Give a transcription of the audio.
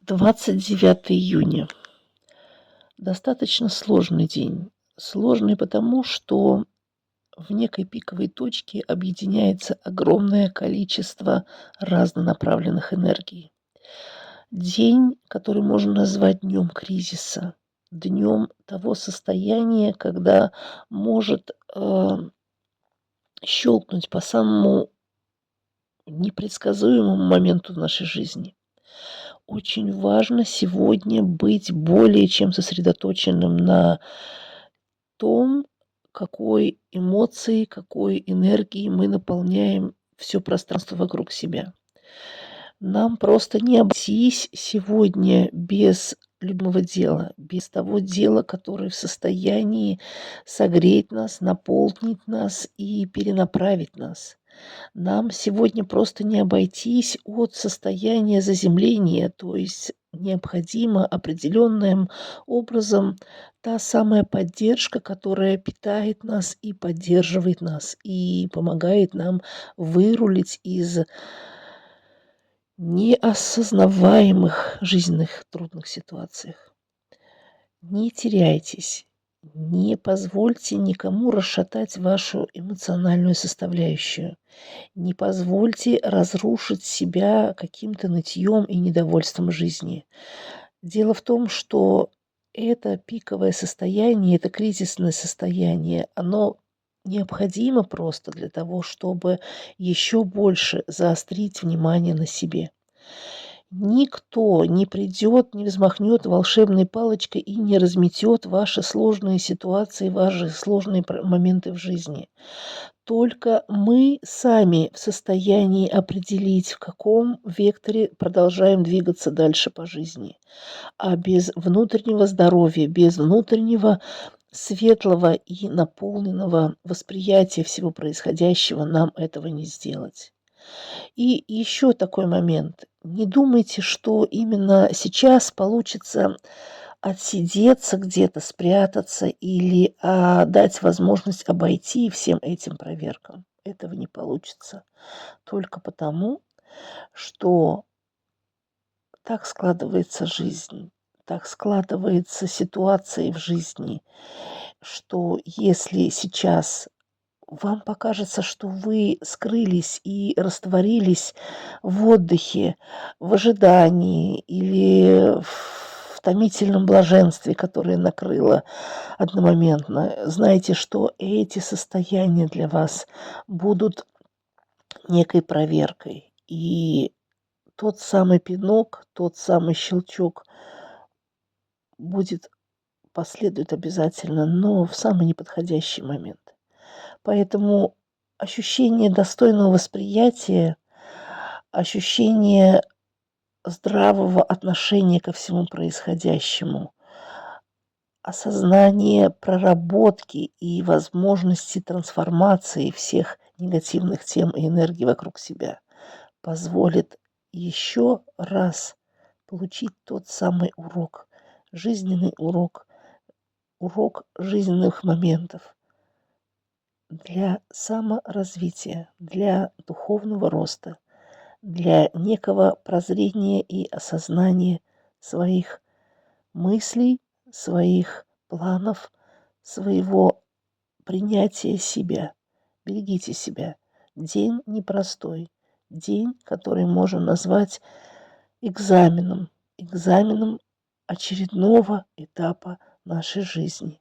29 июня. Достаточно сложный день. Сложный потому, что в некой пиковой точке объединяется огромное количество разнонаправленных энергий. День, который можно назвать днем кризиса, днем того состояния, когда может щелкнуть по самому непредсказуемому моменту в нашей жизни. Очень важно сегодня быть более чем сосредоточенным на том, какой эмоцией, какой энергией мы наполняем все пространство вокруг себя. Нам просто не обойтись сегодня без любимого дела, без того дела, которое в состоянии согреть нас, наполнить нас и перенаправить нас. Нам сегодня просто не обойтись от состояния заземления, то есть необходима определенным образом та самая поддержка, которая питает нас и поддерживает нас, и помогает нам вырулить из неосознаваемых жизненных трудных ситуациях. Не теряйтесь, не позвольте никому расшатать вашу эмоциональную составляющую. Не позвольте разрушить себя каким-то нытьем и недовольством жизни. Дело в том, что это пиковое состояние, это кризисное состояние, оно необходимо просто для того, чтобы еще больше заострить внимание на себе. Никто не придет, не взмахнет волшебной палочкой и не разметет ваши сложные ситуации, ваши сложные моменты в жизни. Только мы сами в состоянии определить, в каком векторе продолжаем двигаться дальше по жизни. А без внутреннего здоровья, без внутреннего светлого и наполненного восприятия всего происходящего нам этого не сделать. И еще такой момент. Не думайте, что именно сейчас получится отсидеться где-то, спрятаться или дать возможность обойти всем этим проверкам. Этого не получится. Только потому, что так складывается жизнь, так складываются ситуации в жизни, что если сейчас вам покажется, что вы скрылись и растворились в отдыхе, в ожидании или в томительном блаженстве, которое накрыло одномоментно. Знайте, что эти состояния для вас будут некой проверкой. И тот самый пинок, тот самый щелчок будет последует обязательно, но в самый неподходящий момент. Поэтому ощущение достойного восприятия, ощущение здравого отношения ко всему происходящему, осознание проработки и возможности трансформации всех негативных тем и энергий вокруг себя позволит еще раз получить тот самый урок, жизненный урок, урок жизненных моментов для саморазвития, для духовного роста, для некого прозрения и осознания своих мыслей, своих планов, своего принятия себя. Берегите себя. День непростой. День, который можно назвать экзаменом очередного этапа нашей жизни.